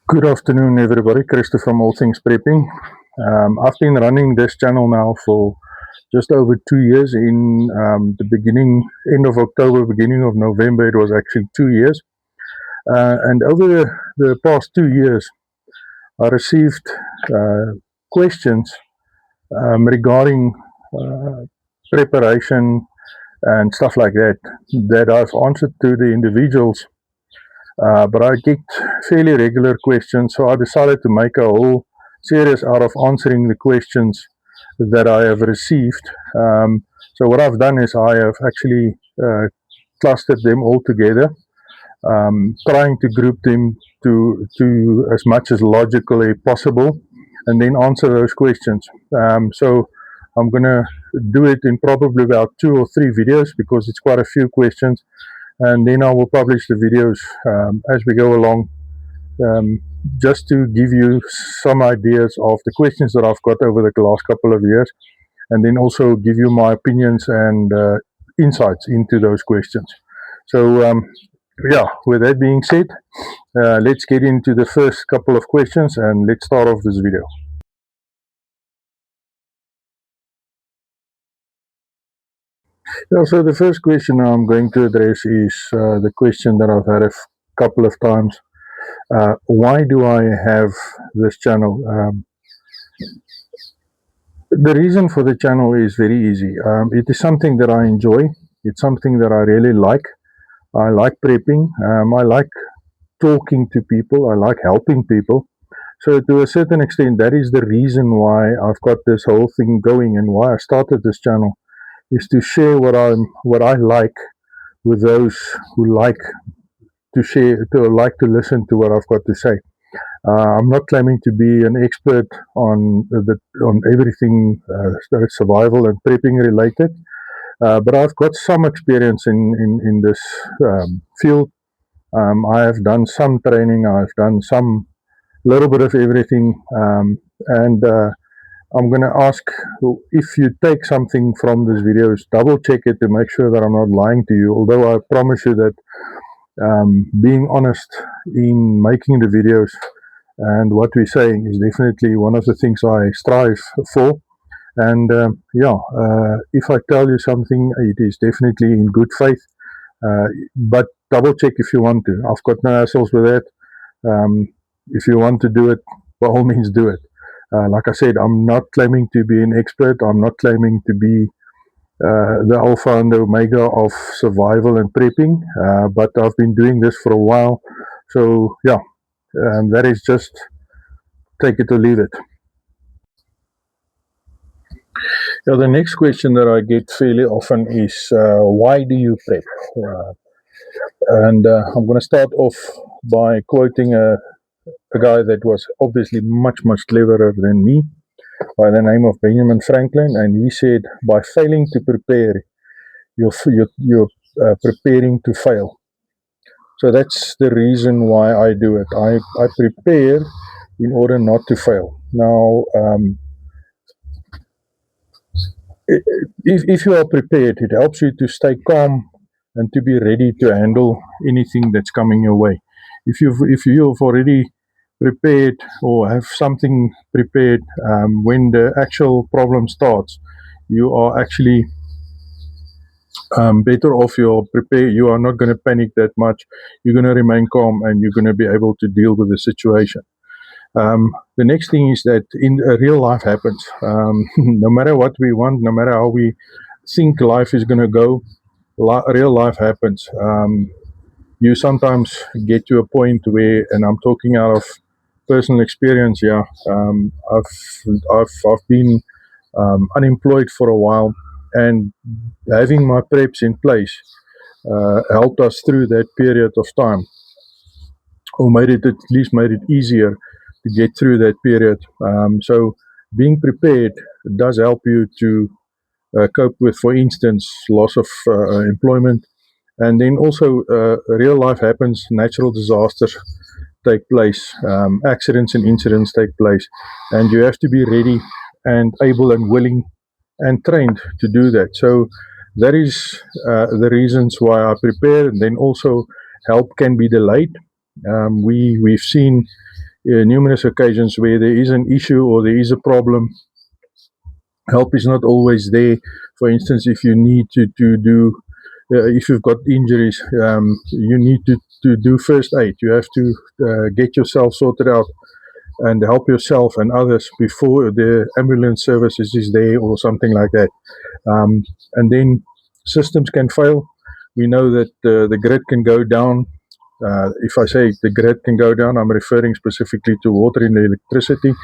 Good afternoon, everybody. Christopher from All Things Prepping. I've been running this channel now for just over 2 years. In end of October, beginning of November, it was actually 2 years. And over the past 2 years, I received questions regarding uh, preparation and stuff like that that I've answered to the individuals. But I get fairly regular questions, so I decided to make a whole series out of answering the questions that I have received. So what I've done is I have actually clustered them all together, trying to group them to as much as logically possible, and then answer those questions. So I'm gonna do it in probably about 2 or 3 videos because it's quite a few questions, and then I will publish the videos as we go along, um, just to give you some ideas of the questions that I've got over the last couple of years, and then also give you my opinions and insights into those questions. So, yeah, with that being said, let's get into the first couple of questions and let's start off this video. Yeah, so the first question I'm going to address is the question that I've had a couple of times. Why do I have this channel? The reason for the channel is very easy. It is something that I enjoy. It's something that I really like. I like prepping. I like talking to people. I like helping people. So to a certain extent, that is the reason why I've got this whole thing going and why I started this channel, is to share what I like with those who like to share, to like to listen to what I've got to say. I'm not claiming to be an expert on everything survival and prepping related, but I've got some experience in this field. I have done some training. I've done some little bit of everything, and I'm going to ask, if you take something from these videos, double check it to make sure that I'm not lying to you. Although I promise you that being honest in making the videos and what we're saying is definitely one of the things I strive for. And if I tell you something, it is definitely in good faith. But double check if you want to. I've got no hassles with that. If you want to do it, by all means, do it. Like I said, I'm not claiming to be an expert. I'm not claiming to be the alpha and the omega of survival and prepping. But I've been doing this for a while. So, yeah, that is just take it or leave it. Yeah, the next question that I get fairly often is, why do you prep? And I'm going to start off by quoting a guy that was obviously much, much cleverer than me, by the name of Benjamin Franklin. And he said, by failing to prepare, you're preparing to fail. So that's the reason why I do it. I prepare in order not to fail. Now, if you are prepared, it helps you to stay calm and to be ready to handle anything that's coming your way. If you've already prepared or have something prepared, when the actual problem starts, you are actually better off. You're prepared. You are not going to panic that much. You're going to remain calm and you're going to be able to deal with the situation. The next thing is that in real life happens. No matter what we want, no matter how we think life is going to go, real life happens. You sometimes get to a point where, and I'm talking out of personal experience. Yeah, I've been unemployed for a while, and having my preps in place helped us through that period of time, or made it, at least made it easier to get through that period. So being prepared does help you to cope with, for instance, loss of employment. And then also, real life happens, natural disasters take place, accidents and incidents take place, and you have to be ready and able and willing and trained to do that. So that is the reasons why I prepare. And then also, help can be delayed. We've seen numerous occasions where there is an issue or there is a problem. Help is not always there. For instance, if you need to do, if you've got injuries, you need to do first aid. You have to get yourself sorted out and help yourself and others before the ambulance services is there or something like that. And then systems can fail. We know that the grid can go down. If I say the grid can go down, I'm referring specifically to water and electricity.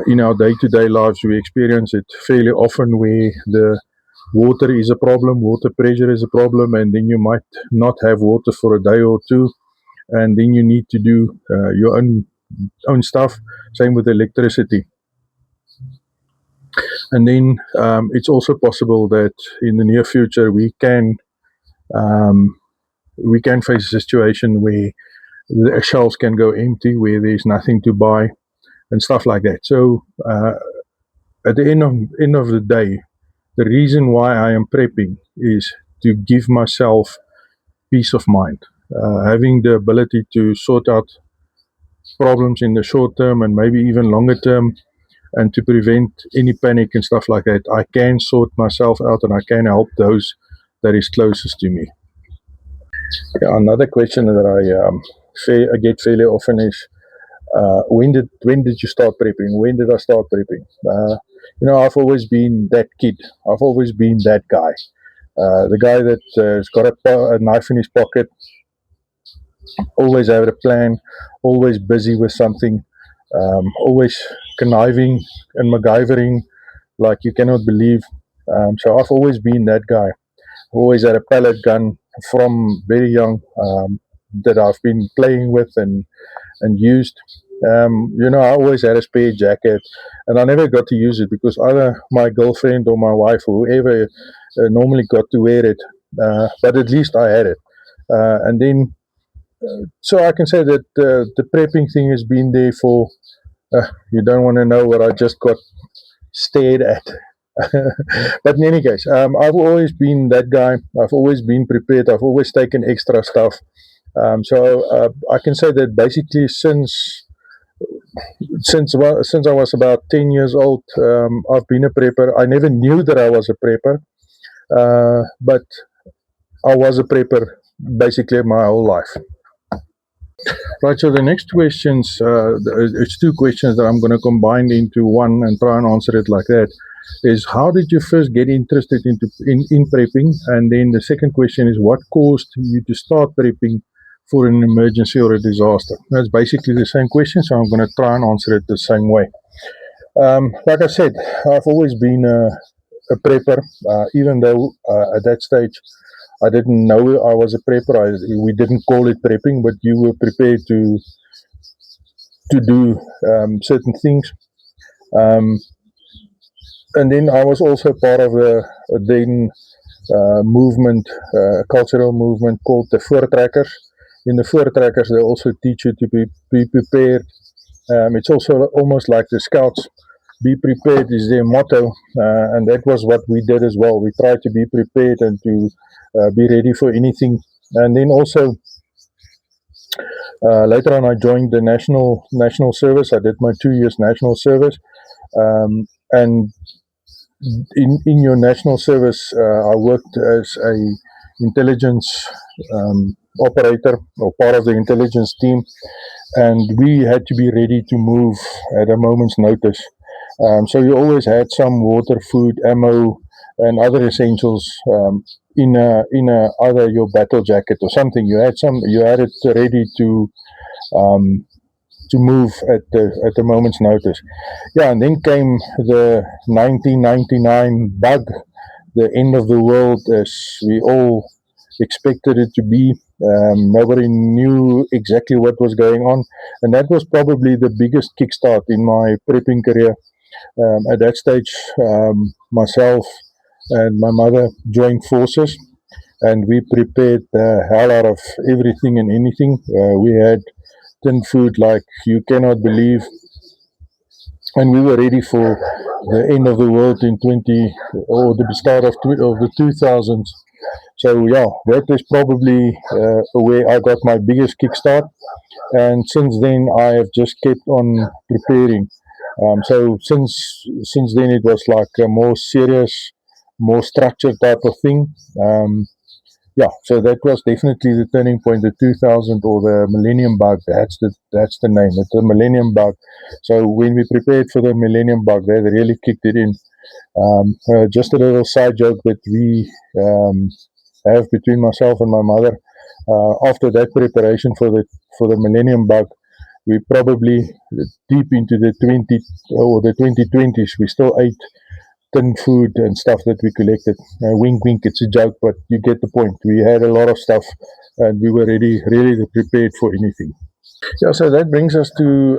In our day-to-day lives, we experience it fairly often where the water is a problem, water pressure is a problem, and then you might not have water for a day or two, and then you need to do your own stuff. Same with electricity. And then it's also possible that in the near future we can face a situation where the shelves can go empty, where there's nothing to buy and stuff like that. So at the end of the day, the reason why I am prepping is to give myself peace of mind, having the ability to sort out problems in the short term and maybe even longer term, and to prevent any panic and stuff like that. I can sort myself out and I can help those that is closest to me. Yeah, another question that I get fairly often is, when did you start prepping? When did I start prepping? I've always been that kid. I've always been that guy. The guy that has got a knife in his pocket, always had a plan, always busy with something, always conniving and MacGyvering like you cannot believe. So I've always been that guy. Always had a pellet gun from very young, that I've been playing with and used. I always had a spare jacket, and I never got to use it because either my girlfriend or my wife or whoever normally got to wear it. But at least I had it. And then, so I can say that the prepping thing has been there for. You don't want to know what I just got stared at. But in any case, I've always been that guy. I've always been prepared. I've always taken extra stuff. So I can say that basically since I was about 10 years old, I've been a prepper. I never knew that I was a prepper, but I was a prepper basically my whole life. Right, so the next questions, it's two questions that I'm going to combine into one and try and answer it like that. Is how did you first get interested in prepping? And then the second question is what caused you to start prepping for an emergency or a disaster? That's basically the same question, so I'm going to try and answer it the same way. Like I said, I've always been a prepper, even though at that stage I didn't know I was a prepper. We didn't call it prepping, but you were prepared to do certain things. And then I was also part of the then movement, cultural movement called the Voortrekkers. In the Voortrekkers, they also teach you to be prepared. It's also almost like the Scouts. Be prepared is their motto, and that was what we did as well. We tried to be prepared and to be ready for anything. And then also later on, I joined the national service. I did my 2 years national service, and in your national service, I worked as a intelligence operator or part of the intelligence team, and we had to be ready to move at a moment's notice. So you always had some water, food, ammo, and other essentials in either your battle jacket or something. You had it ready to move at the moment's notice. Yeah, and then came the 1999 bug, the end of the world as we all expected it to be. Nobody knew exactly what was going on, and that was probably the biggest kickstart in my prepping career. At that stage, myself and my mother joined forces, and we prepared the hell out of everything and anything. We had tin food like you cannot believe, and we were ready for the end of the world in the start of the 2000s. So yeah, that is probably where I got my biggest kickstart, and since then I have just kept on preparing. So since then it was like a more serious, more structured type of thing. Yeah, so that was definitely the turning point, the 2000 or the Millennium Bug. That's the name. It's the Millennium Bug. So when we prepared for the Millennium Bug, that really kicked it in. Just a little side joke that we have between myself and my mother. After that preparation for the Millennium Bug, we probably deep into the 2020s. We still ate tin food and stuff that we collected. Wink, wink. It's a joke, but you get the point. We had a lot of stuff, and we were really prepared for anything. Yeah, so that brings us to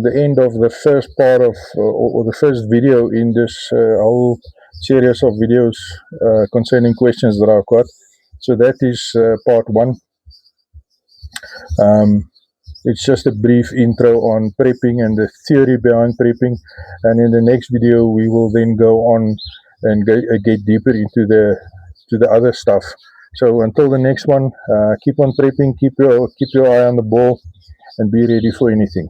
the end of the first part of, or the first video in this whole series of videos concerning questions that I've got. So that is part one. Um, it's just a brief intro on prepping and the theory behind prepping, and in the next video we will then go on and get deeper into the other stuff. So until the next one, keep on prepping, keep your eye on the ball, and be ready for anything.